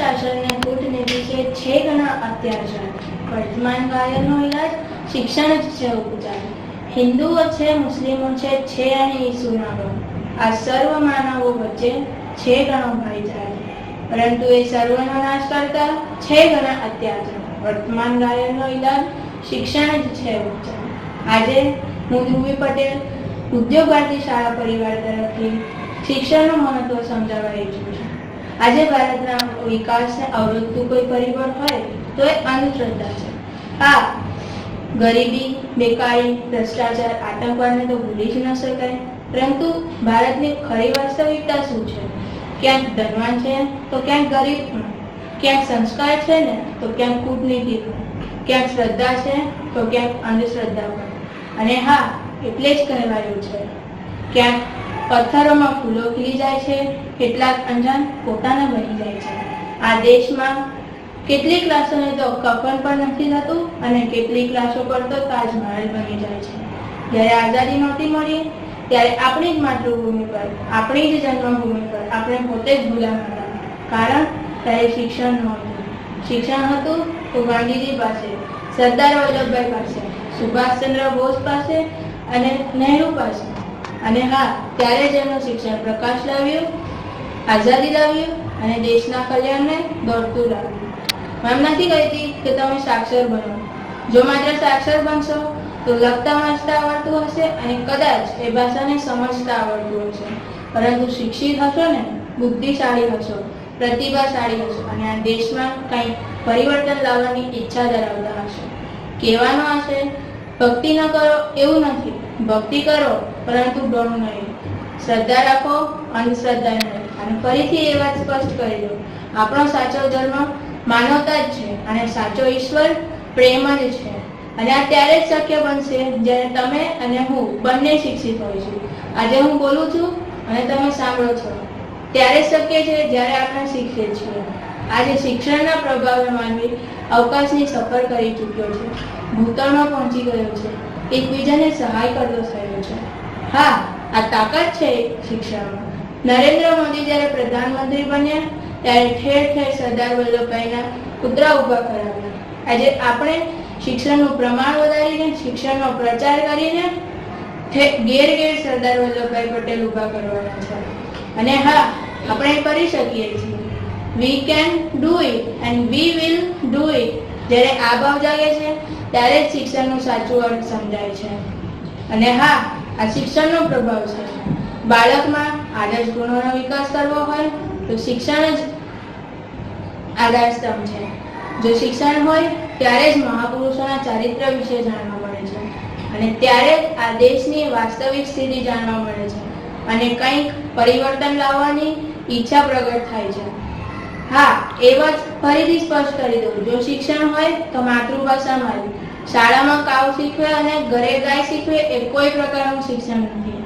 શાસન ને કૂટનીતિ છે 6 ગણા અત્યાચાર। વર્તમાન કાયરનો ઇલાજ શિક્ષણ જ છે ઉપચાર। હિન્દુઓ છે, મુસ્લિમો છે અને ઈસુના ગણ, આ સર્વ માનવો વચ્ચે 6 ગણો ભાઈચારો, પરંતુ એ સર્વનો નાશ કરતા 6 ગણા અત્યાચાર। વર્તમાન કાયરનો ઇલાજ શિક્ષણ જ છે ઉપચાર। આજે હું ધ્રુવી પટેલ ઉદ્યોગ ભારતી શાળા પરિવાર તરફથી શિક્ષણનું મહત્વ સમજાવવા ઈચ્છું છું। આજે ભારતના વિકાસને અવરોધતું કોઈ પરિબળ હોય તો એ અંધશ્રદ્ધા છે। હા, ગરીબી, બેકારી, ભ્રષ્ટાચાર, આતંકવાદને તો ભૂલી જ ન શકાય, પરંતુ ભારતની ખરી વાસ્તવિકતા શું છે? ક્યાંક ધનવાન છે તો ક્યાંક ગરીબ પણ, ક્યાંક સંસ્કાર છે ને તો ક્યાંક કૂટનીતિ પણ, ક્યાંક શ્રદ્ધા છે તો ક્યાંક અંધશ્રદ્ધા પણ। અને હા, એટલે જ કહેવાયું છે ક્યાંક પથ્થરોમાં ફૂલો ખીલી જાય છે, કેટલાક અંજાન પોતાના બની જાય છે। આ દેશમાં કેટલીક લાશોને તો કફન પણ નથી થતું અને કેટલીક લાશો પર તો તાજમહેલ બની જાય છે। જ્યારે આઝાદી નહોતી મળી ત્યારે આપણી જ માતૃભૂમિ પર, આપણી જ જન્મભૂમિ પર આપણે પોતે જ ગુલામ હતા, કારણ ત્યારે શિક્ષણ નહોતું। શિક્ષણ હતું તો ગાંધીજી પાસે, સરદાર વલ્લભભાઈ પાસે, સુભાષચંદ્ર બોઝ પાસે અને નહેરુ પાસે। અને હા, ત્યારે જ એમનું શિક્ષણ પ્રકાશ લાવ્યું, આઝાદી લાવ્યું અને દેશના કલ્યાણને દોડતું લાવ્યું। હું એમ નથી કહેતી કે તમે સાક્ષર બનો, જો માત્ર સાક્ષર બનશો તો લખતા વાંચતા આવડતું હશે અને કદાચ એ ભાષાને સમજતા આવડતું હશે, પરંતુ શિક્ષિત હશો ને, બુદ્ધિશાળી હશો, પ્રતિભાશાળી હશો અને આ દેશમાં કંઈક પરિવર્તન લાવવાની ઈચ્છા ધરાવતા હશો। કહેવાનો હશે ભક્તિ ન કરો એવું નથી, ભક્તિ કરો પરંતુ ડોમ નહીં, શ્રદ્ધા રાખો, અંધશ્રદ્ધા નહીં। અને ફરીથી એ વાત સ્પષ્ટ કરી દો, આપણો સાચો ધર્મ માનવતા જ છે અને સાચો ઈશ્વર પ્રેમ જ છે। અને આ ત્યારે જ શક્ય બનશે જ્યારે તમે અને હું બંને શિક્ષિત હોઈશું। આજે હું બોલું છું અને તમે સાંભળો છો, ત્યારે શક્ય છે જ્યારે આપણે શિક્ષિત છીએ। આજે શિક્ષણના પ્રભાવે માનવી અવકાશની સફર કરી ચૂક્યો છે, ભૂતળમાં પહોંચી ગયો છે, એકબીજાને સહાય કરતો થયો છે। હા, આ તાકાત છે શિક્ષણમાં। નરેન્દ્ર મોદી જ્યારે પ્રધાનમંત્રી બન્યા ત્યારે ઠેર ઠેર સરદાર વલ્લભભાઈના પુતળા ઊભા કરાવ્યા। આજે આપણે શિક્ષણનું પ્રમાણ વધારીને, શિક્ષણનો પ્રચાર કરીને ઘેર ઘેર સરદાર વલ્લભભાઈ પટેલ ઊભા કરવાના છે। અને હા, આપણે કરી શકીએ છીએ। We can do it and we will do it. જ્યારે આ ભાવ જાગે છે ત્યારે જ શિક્ષણનું સાચું અર્થ સમજાય છે। અને હા, આ શિક્ષણનો પ્રભાવ છે। બાળકમાં આદર્શ ગુણોનો વિકાસ કરવો હોય તો શિક્ષણ જ આધાર સ્તંભ છે। જો શિક્ષણ હોય ત્યારે જ મહાપુરુષોના ચારિત્ર વિશે જાણવા મળે છે અને ત્યારે જ આ દેશની વાસ્તવિક સ્થિતિ જાણવા મળે છે અને કંઈક પરિવર્તન લાવવાની ઈચ્છા પ્રગટ થાય છે। હા, એ વાત ફરીથી સ્પષ્ટ કરી દઉં, જો શિક્ષણ હોય તો માતૃભાષામાં જ, શાળામાં કાવ શીખવે અને ઘરે ગાય શીખવે એ કોઈ પ્રકારનું શિક્ષણ નથી।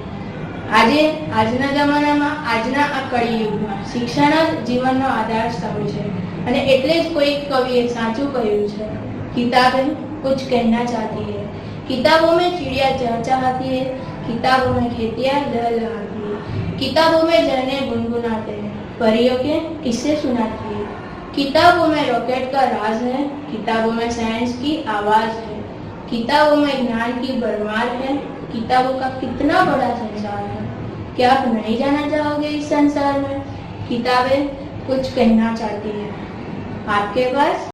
આજના જમાનામાં, આજના આ કળિયુગમાં શિક્ષણ જ જીવનનો આધાર સ્તંભ છે। અને એટલે જ કોઈ કવિએ સાચું કહ્યું છે, કિતાબેं कुछ कहना चाहती है, किताबों में चिड़िया चहचहाती है, किताबों में खेतियाँ लहलहाती है, किताबों में झरने गुनगुनाते हैं, परियों के किस्से सुनाती है, किताबों में रॉकेट का राज है, किताबों में साइंस की आवाज है, किताबों में ज्ञान की भरमार है, किताबों का कितना बड़ा संसार है। क्या आप नहीं जाना चाहोगे इस संसार में? किताबें कुछ कहना चाहती है। आपके पास